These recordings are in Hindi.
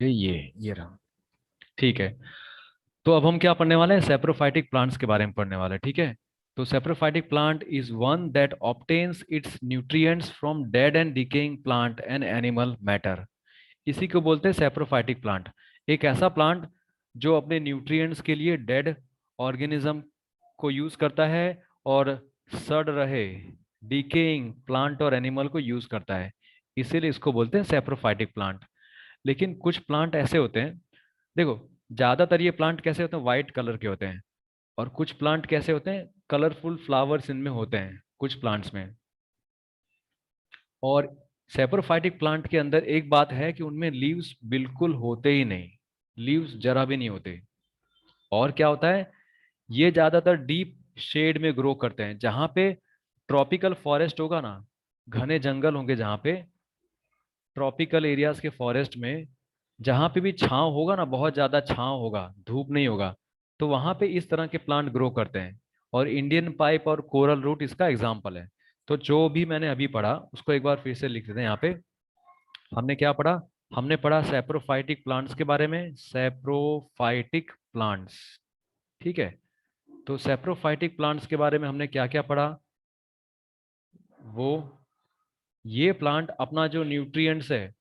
ये रहा। ठीक है। तो अब हम क्या पढ़ने वाले हैं, सेप्रोफाइटिक प्लांट्स के बारे में पढ़ने वाले हैं। ठीक है। तो saprophytic plant is one that obtains it's nutrients from dead and decaying plant and animal matter. इसी को बोलते हैं सेप्रोफाइटिक प्लांट। एक ऐसा प्लांट जो अपने न्यूट्रिएंट्स के लिए डेड ऑर्गेनिज्म को यूज करता है और सड़ रहे डिकेइंग प्लांट और एनिमल को यूज करता है, इसीलिए इसको बोलते हैं सेप्रोफाइटिक प्लांट। लेकिन कुछ प्लांट ऐसे होते हैं, देखो, ज्यादातर ये प्लांट कैसे होते हैं, वाइट कलर के होते हैं। और कुछ प्लांट कैसे होते हैं, कलरफुल फ्लावर्स इनमें होते हैं कुछ प्लांट्स में। और सेप्रोफाइटिक प्लांट के अंदर एक बात है कि उनमें लीव्स बिल्कुल होते ही नहीं, लीव्स जरा भी नहीं होते। और क्या होता है, ये ज्यादातर डीप शेड में ग्रो करते हैं। जहां पे ट्रॉपिकल फॉरेस्ट होगा ना, घने जंगल होंगे जहां पे, ट्रॉपिकल एरियाज के फॉरेस्ट में जहां पे भी छांव होगा ना, बहुत ज्यादा छांव होगा, धूप नहीं होगा, तो वहां पे इस तरह के प्लांट ग्रो करते हैं। और इंडियन पाइप और कोरल रूट इसका एग्जाम्पल है। तो जो भी मैंने अभी पढ़ा उसको एक बार फिर से लिख देते हैं यहाँ पे। हमने क्या पढ़ा, हमने पढ़ा सैप्रोफाइटिक प्लांट्स के बारे में, सैप्रोफाइटिक प्लांट्स। ठीक है। तो सैप्रोफाइटिक प्लांट्स के बारे में हमने क्या क्या पढ़ा, वो ये प्लांट अपना जो न्यूट्रिएंट्स है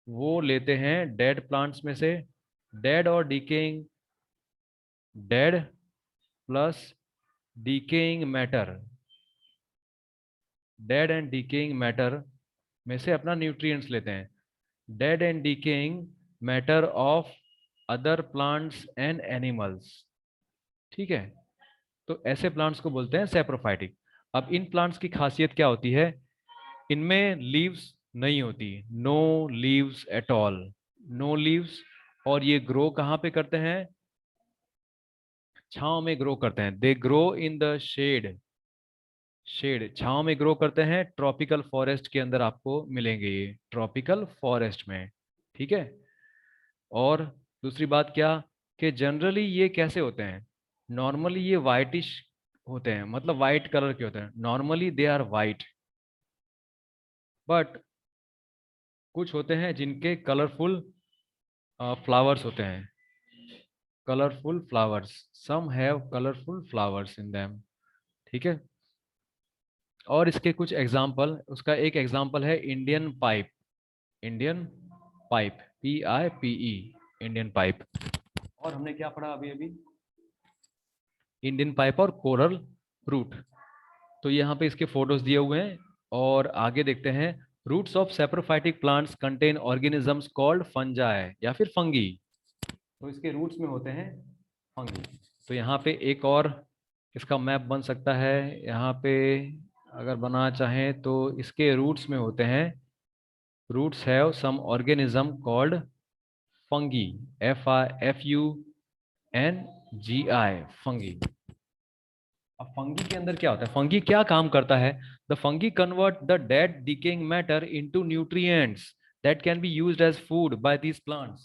वो लेते हैं डेड प्लांट्स में से। डेड और decaying, dead plus decaying matter, dead and decaying matter में से अपना न्यूट्रिएंट्स लेते हैं। Dead and decaying matter of other plants and animals. ठीक है। तो ऐसे प्लांट्स को बोलते हैं सैप्रोफाइटिक। अब इन प्लांट्स की खासियत क्या होती है, इनमें लीव्स नहीं होती, no leaves at all, no leaves. और ये ग्रो कहाँ पे करते हैं, छांव में ग्रो करते हैं। They grow in the shade, shade छांव में ग्रो करते हैं। ट्रॉपिकल फॉरेस्ट के अंदर आपको मिलेंगे ये, ट्रॉपिकल फॉरेस्ट में। ठीक है। और दूसरी बात क्या, कि जनरली ये कैसे होते हैं, नॉर्मली ये वाइटिश होते हैं, मतलब वाइट कलर के होते हैं, normally they are white. But कुछ होते हैं जिनके कलरफुल फ्लावर्स होते हैं, colourful flowers, some have colourful flowers in them. ठीक है। और इसके कुछ एग्जाम्पल, उसका एक एग्जाम्पल है Indian pipe, Indian pipe, PIPE, Indian pipe. और हमने क्या पढ़ा अभी अभी, इंडियन पाइप और कोरल रूट। तो यहाँ पे इसके फोटोज दिए हुए हैं। और आगे देखते हैं, roots of saprophytic plants contain organisms called fungi या फिर फंगी। तो इसके रूट्स में होते हैं फंगी। तो यहाँ पे एक और इसका मैप बन सकता है यहाँ पे, अगर बनाना चाहें तो इसके रूट्स में होते हैं, roots have some organism called fungi, FUNGI, fungi. अब फंगी के अंदर क्या होता है, फंगी क्या काम करता है, the fungi convert the dead decaying matter into nutrients that can be used as food by these plants.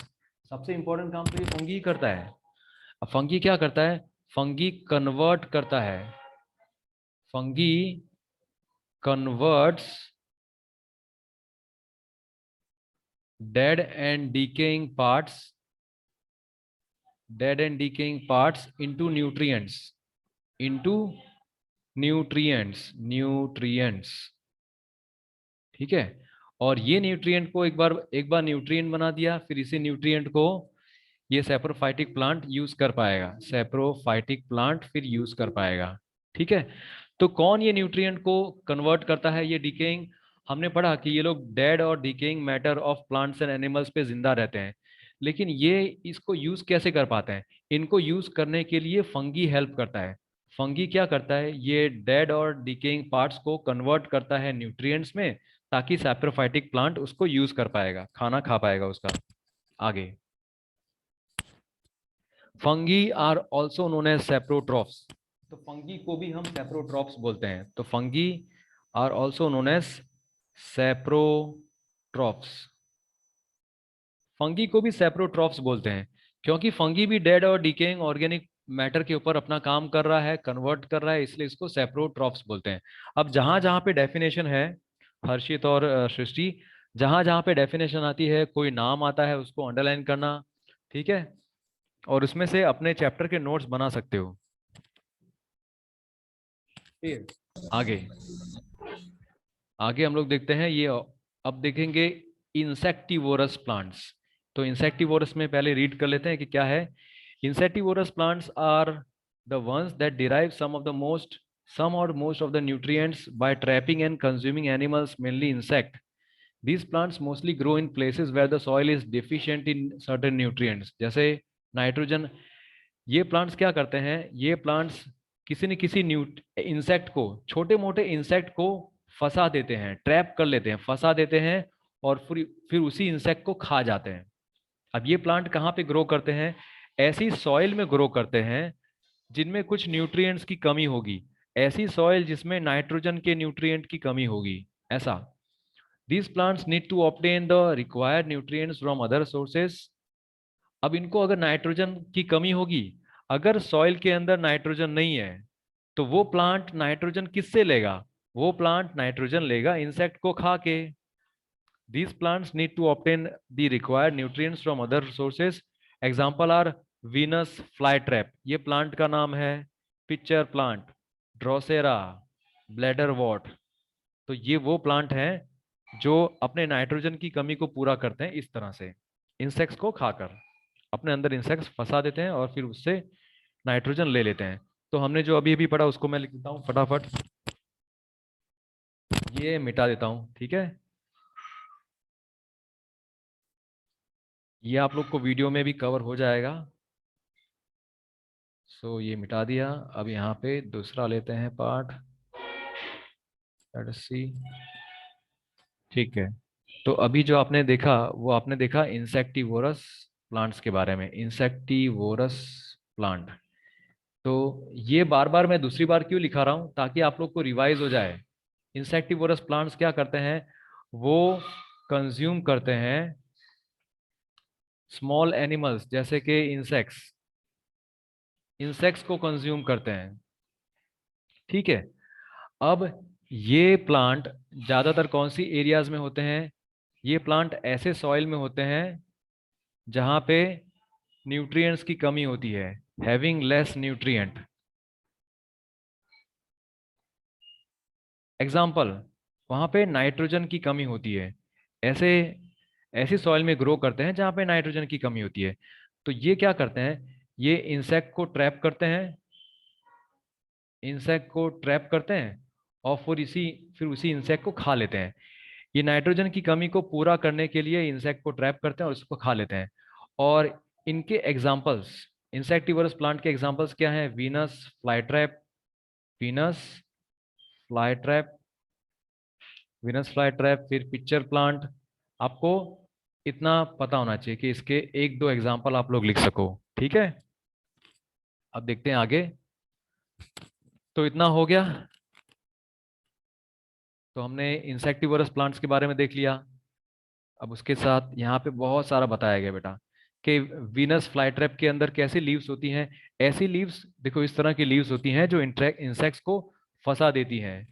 सबसे इंपॉर्टेंट काम तो ये फंगी ही करता है। अब फंगी क्या करता है, फंगी कन्वर्ट करता है, fungi converts dead and decaying parts, dead and decaying parts into nutrients, into nutrients। ठीक है। और ये न्यूट्रिएंट को एक बार न्यूट्रिएंट बना दिया, फिर इसी न्यूट्रिएंट को ये सैप्रोफाइटिक प्लांट यूज कर पाएगा, सैप्रोफाइटिक प्लांट फिर यूज कर पाएगा। ठीक है। तो कौन ये न्यूट्रिएंट को कन्वर्ट करता है, ये डिकेइंग, हमने पढ़ा कि ये लोग डेड और decaying matter of plants and animals पे जिंदा रहते हैं। लेकिन ये इसको यूज कैसे कर पाते हैं, इनको यूज करने के लिए फंगी हेल्प करता है। फंगी क्या करता है, ये डेड और डिकेइंग पार्ट्स को कन्वर्ट करता है न्यूट्रिएंट्स में, ताकि सैप्रोफाइटिक प्लांट उसको यूज कर पाएगा, खाना खा पाएगा उसका आगे। Fungi are also known as saprotrophs. तो फंगी को भी हम सेप्रोट्रॉफ्स बोलते हैं। तो fungi are also known as saprotrophs. Fungi को भी सेप्रोट्रॉफ्स बोलते हैं, क्योंकि फंगी भी डेड और डिकेइंग ऑर्गेनिक मैटर के ऊपर अपना काम कर रहा है, कन्वर्ट कर रहा है, इसलिए इसको सेप्रोट्रॉफ्स बोलते हैं। अब जहां जहां पे डेफिनेशन है, हर्षित और सृष्टि, जहां जहां पे डेफिनेशन आती है, कोई नाम आता है, उसको अंडरलाइन करना। ठीक है, और उसमें से अपने चैप्टर के नोट्स बना सकते हो। ठीक है, आगे आगे हम लोग देखते हैं ये। अब देखेंगे इंसेक्टिवोरस प्लांट्स। तो इंसेक्टिवोरस में पहले रीड कर लेते हैं कि क्या है। Insectivorous plants are the ones that derive some or most of the nutrients by trapping and consuming animals, mainly insect. These plants mostly grow in places where the soil is deficient in certain nutrients, जैसे नाइट्रोजन। ये प्लांट्स क्या करते हैं, ये प्लांट्स किसी न किसी इंसेक्ट को, छोटे मोटे इंसेक्ट को फंसा देते हैं, ट्रैप कर लेते हैं, फंसा देते हैं, और फिर उसी इंसेक्ट को खा जाते हैं। अब ये प्लांट कहाँ पे ग्रो करते हैं, ऐसी सॉइल में ग्रो करते हैं जिनमें कुछ न्यूट्रिएंट्स की कमी होगी, ऐसी सॉइल जिसमें नाइट्रोजन के न्यूट्रिएंट की कमी होगी, ऐसा। These plants need to obtain the required nutrients from other sources। अब इनको अगर नाइट्रोजन की कमी होगी, अगर सॉइल के अंदर नाइट्रोजन नहीं है, तो वो प्लांट नाइट्रोजन किससे लेगा, वो प्लांट नाइट्रोजन लेगा इंसेक्ट को खा के। These plants need to obtain the required nutrients from other sources। Example are Venus flytrap, ये प्लांट का नाम है। Pitcher plant, Drosera, bladderwort. तो ये वो प्लांट हैं जो अपने नाइट्रोजन की कमी को पूरा करते हैं इस तरह से, इंसेक्ट्स को खाकर अपने अंदर इंसेक्ट्स फंसा देते हैं और फिर उससे नाइट्रोजन ले लेते हैं। तो हमने जो अभी अभी पढ़ा उसको मैं लिख देता हूँ फटाफट, ये मिटा देता हूँ, ठीक है। ये आप लोग को वीडियो में भी कवर हो जाएगा। सो ये मिटा दिया। अब यहाँ पे दूसरा लेते हैं पार्ट, लेट्स सी। ठीक है, तो अभी जो आपने देखा वो आपने देखा इंसेक्टिवोरस प्लांट्स के बारे में, इंसेक्टिवोरस प्लांट। तो ये बार बार मैं दूसरी बार क्यों लिखा रहा हूँ, ताकि आप लोग को रिवाइज हो जाए। इंसेक्टिवोरस प्लांट्स क्या करते हैं, वो कंज्यूम करते हैं स्मॉल एनिमल्स, जैसे कि इंसेक्ट्स, इंसेक्ट्स को कंज्यूम करते हैं। ठीक है, अब ये प्लांट ज्यादातर कौन सी एरियाज में होते हैं, ये प्लांट ऐसे सॉइल में होते हैं जहां पे न्यूट्रिएंट्स की कमी होती है, हैविंग लेस न्यूट्रिएंट। एग्जाम्पल, वहां पे नाइट्रोजन की कमी होती है, ऐसे ऐसी सॉइल में ग्रो करते हैं जहां पे नाइट्रोजन की कमी होती है। तो ये क्या करते हैं, ये इंसेक्ट को ट्रैप करते हैं, इंसेक्ट को ट्रैप करते हैं और फिर उसी इंसेक्ट को खा लेते हैं। ये नाइट्रोजन की कमी को पूरा करने के लिए इंसेक्ट को ट्रैप करते हैं और उसको खा लेते हैं। और इनके एग्जाम्पल्स, इंसेक्टिवरस प्लांट के एग्जाम्पल्स क्या हैं, Venus flytrap, Venus flytrap, Venus flytrap, फिर पिक्चर प्लांट। आपको इतना पता होना चाहिए कि इसके एक दो एग्जाम्पल आप लोग लिख सको, ठीक है। अब देखते हैं आगे। तो इतना हो गया, तो हमने इंसेक्टिवरस प्लांट्स के बारे में देख लिया। अब उसके साथ यहाँ पे बहुत सारा बताया गया बेटा कि वीनस फ्लाईट्रैप के अंदर कैसी लीव्स होती हैं। ऐसी लीव्स देखो, इस तरह की लीव्स होती हैं जो इंसेक्ट्स को फंसा देती हैं।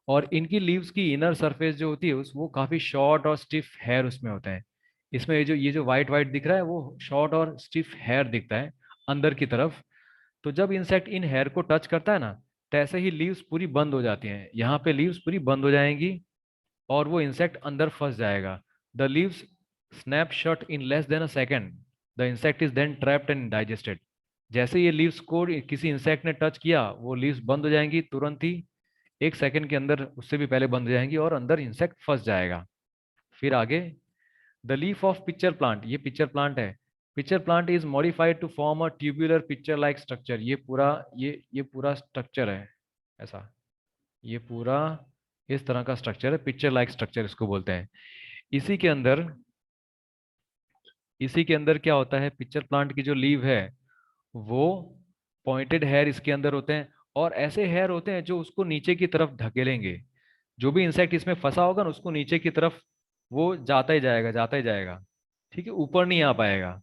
और इनकी लीव्स की इनर सरफेस जो होती है उस वो काफी शॉर्ट और स्टिफ हेयर उसमें होते हैं। इसमें ये जो वाइट वाइट दिख रहा है वो शॉर्ट और स्टिफ हेयर दिखता है अंदर की तरफ। तो जब इंसेक्ट इन हेयर को टच करता है ना, तो ऐसे ही लीव्स पूरी बंद हो जाती हैं, यहाँ पे लीव्स पूरी बंद हो जाएंगी और वो इंसेक्ट अंदर फंस जाएगा। The leaves snap shut in less than a second, the insect is then trapped and digested. जैसे ये लीव्स को किसी इंसेक्ट ने टच किया, वो लीव्स बंद हो जाएंगी तुरंत ही, 1 सेकंड के अंदर, उससे भी पहले बंद हो जाएंगी और अंदर इंसेक्ट फंस जाएगा। फिर आगे, the leaf of pitcher plant, ये पिक्चर प्लांट है। Pitcher plant is modified to form a tubular pitcher like structure. ये पूरा स्ट्रक्चर है ऐसा, ये पूरा इस तरह का स्ट्रक्चर है, पिक्चर लाइक स्ट्रक्चर इसको बोलते हैं। इसी के अंदर इसी के अंदर क्या होता है, पिक्चर प्लांट की जो लीव है वो पॉइंटेड हेयर इसके अंदर होते हैं, और ऐसे हेयर होते हैं जो उसको नीचे की तरफ धकेलेंगे। जो भी इंसेक्ट इसमें फंसा होगा ना, उसको नीचे की तरफ वो जाता ही जाएगा, जाता ही जाएगा। ठीक है, ऊपर नहीं आ पाएगा।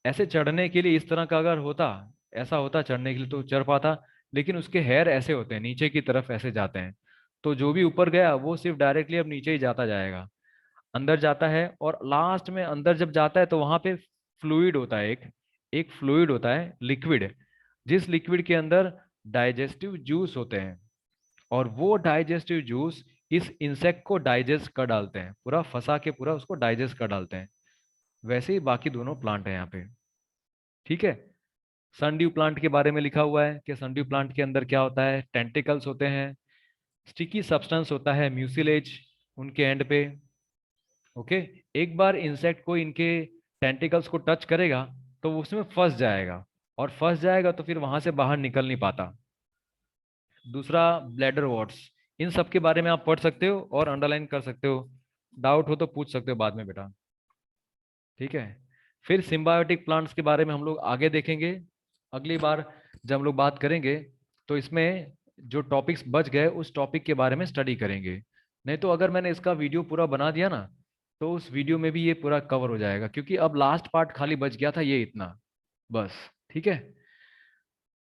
ऐसे चढ़ने के लिए इस तरह का अगर होता, ऐसा होता चढ़ने के लिए तो चढ़ पाता, लेकिन उसके हेयर ऐसे होते हैं, नीचे की तरफ ऐसे जाते हैं। तो जो भी ऊपर गया वो सिर्फ डायरेक्टली अब नीचे ही जाता जाएगा। अंदर जाता है, और लास्ट में अंदर जब जाता है तो वहां पे फ्लूइड होता है, एक एक फ्लूइड होता है, लिक्विड, जिस लिक्विड के अंदर डाइजेस्टिव जूस होते हैं, और वो डाइजेस्टिव जूस इस इंसेक्ट को डाइजेस्ट कर डालते हैं, पूरा फंसा के पूरा उसको डाइजेस्ट कर डालते हैं। वैसे ही बाकी दोनों प्लांट है यहाँ पे। ठीक है। सनड्यू प्लांट के बारे में लिखा हुआ है कि सनड्यू प्लांट के अंदर क्या होता है, टेंटिकल्स होते हैं, स्टिकी सब्सटेंस होता है, म्यूसिलेज उनके एंड पे। ओके। एक बार इंसेक्ट को इनके टेंटिकल्स को टच करेगा तो वो उसमें फंस जाएगा, और फंस जाएगा तो फिर वहां से बाहर निकल नहीं पाता। दूसरा, ब्लैडर वॉर्ड्स, इन सब के बारे में आप पढ़ सकते हो और अंडरलाइन कर सकते हो, डाउट हो तो पूछ सकते हो बाद में बेटा। ठीक है। फिर सिम्बायोटिक प्लांट्स के बारे में हम लोग आगे देखेंगे, अगली बार जब हम लोग बात करेंगे तो इसमें जो टॉपिक्स बच गए उस टॉपिक के बारे में स्टडी करेंगे। नहीं तो अगर मैंने इसका वीडियो पूरा बना दिया ना, तो उस वीडियो में भी ये पूरा कवर हो जाएगा, क्योंकि अब लास्ट पार्ट खाली बच गया था ये इतना, बस। ठीक है।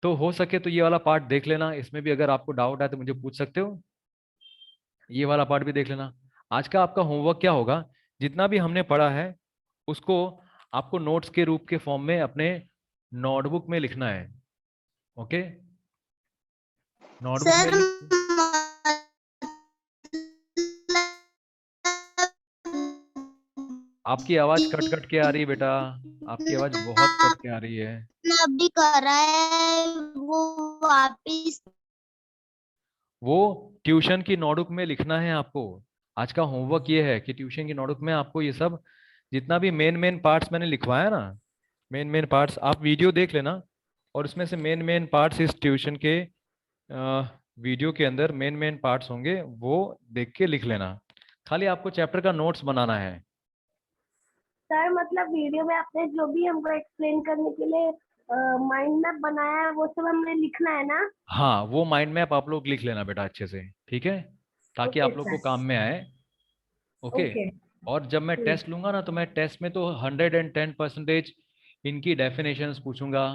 तो हो सके तो ये वाला पार्ट देख लेना, इसमें भी अगर आपको डाउट है तो मुझे पूछ सकते हो, ये वाला पार्ट भी देख लेना। आज का आपका होमवर्क क्या होगा, जितना भी हमने पढ़ा है उसको आपको नोट्स के रूप के फॉर्म में अपने नोटबुक में लिखना है। ओके। नोटबुक में सर आपकी आवाज कट कट के आ रही है बेटा, आपकी आवाज बहुत कट के आ रही है। अभी कर रहा है वो वापिस। वो ट्यूशन की नोटबुक में लिखना है आपको। आज का होमवर्क ये है कि ट्यूशन की नोटबुक में आपको ये सब जितना भी मेन मेन पार्ट्स मैंने लिखवाया ना, मेन मेन पार्ट्स आप वीडियो देख लेना, और उसमें से मेन मेन पार्ट्स इस ट्यूशन के वीडियो के अंदर मेन मेन पार्ट्स होंगे, वो देख के लिख लेना। खाली आपको चैप्टर का नोट्स बनाना है। सर मतलब वीडियो में आपने जो भी हमको एक्सप्लेन करने के लिए माइंड मैप बनाया है वो सब हमने लिखना है ना। हाँ, वो माइंड मैप आप लोग लिख लेना बेटा अच्छे से, ठीक है, ताकि ओके आप लोग को सर। काम में आए। ओके। ओके। और जब मैं टेस्ट लूंगा ना, तो मैं टेस्ट में तो 110% इनकी डेफिनेशंस पूछूंगा।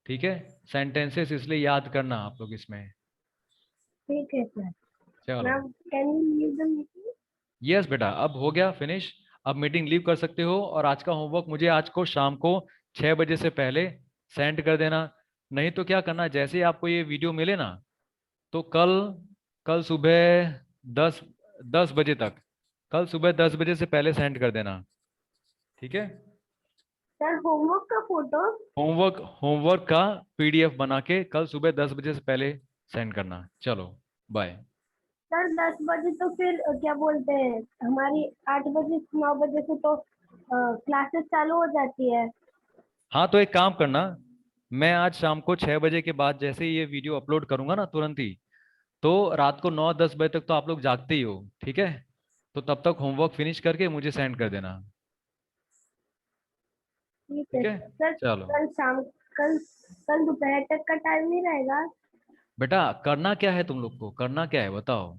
ठीक है। सेंटेंसेस इसलिए याद करना आप लोग इसमें। ठीक है सर। चलो। Now can you leave the meeting. Yes बेटा, अब हो गया फिनिश। अब मीटिंग लीव कर सकते हो, और आज का होमवर्क मुझे आज को शाम को 6 बजे से पहले सेंड कर देना। नहीं तो क्या करना, जैसे ही आपको ये वीडियो मिले ना, तो कल कल सुबह 10 10 बजे तक, कल सुबह 10 बजे से पहले सेंड कर देना। ठीक है। सर होमवर्क का फोटो। होमवर्क होमवर्क का पीडीएफ बना के कल सुबह 10 बजे से पहले सेंड करना। चलो, बाय। सर 10 बजे तो फिर क्या बोलते हैं हमारी 8 बजे 9 बजे से तो क्लासेस चालू हो जाती है। हाँ, तो एक काम करना, मैं आज शाम को 6 बजे के बाद जैसे ही ये वीडियो अपलोड करूंगा ना तुरंत ही, तो रात को 9 10 बजे तक तो आप लोग जागते ही हो, ठीक है, तो तब तक होमवर्क फिनिश करके मुझे सेंड कर देना। ठीक है ठीक है। सर। चलो कल कल दोपहर तक का टाइम नहीं रहेगा। बेटा, करना क्या है तुम लोग को, करना क्या है बताओ।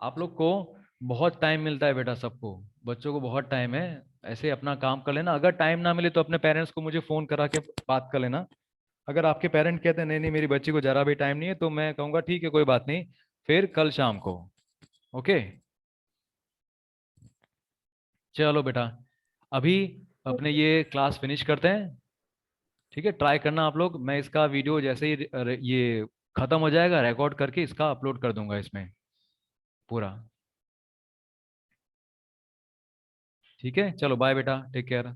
आप लोग को बहुत टाइम मिलता है बेटा, सबको बच्चों को बहुत टाइम है। ऐसे अपना काम कर लेना, अगर टाइम ना मिले तो अपने पेरेंट्स को मुझे फोन करा के बात कर लेना। अगर आपके पेरेंट कहते हैं नहीं नहीं मेरी बच्ची को जरा भी टाइम नहीं है, तो मैं कहूँगा ठीक है कोई बात नहीं, फिर कल शाम को। ओके। चलो बेटा, अभी अपने ये क्लास फिनिश करते हैं। ठीक है, ट्राई करना आप लोग, मैं इसका वीडियो जैसे ही ये खत्म हो जाएगा रिकॉर्ड करके इसका अपलोड कर दूंगा इसमें पूरा। ठीक है, चलो बाय बेटा, टेक केयर।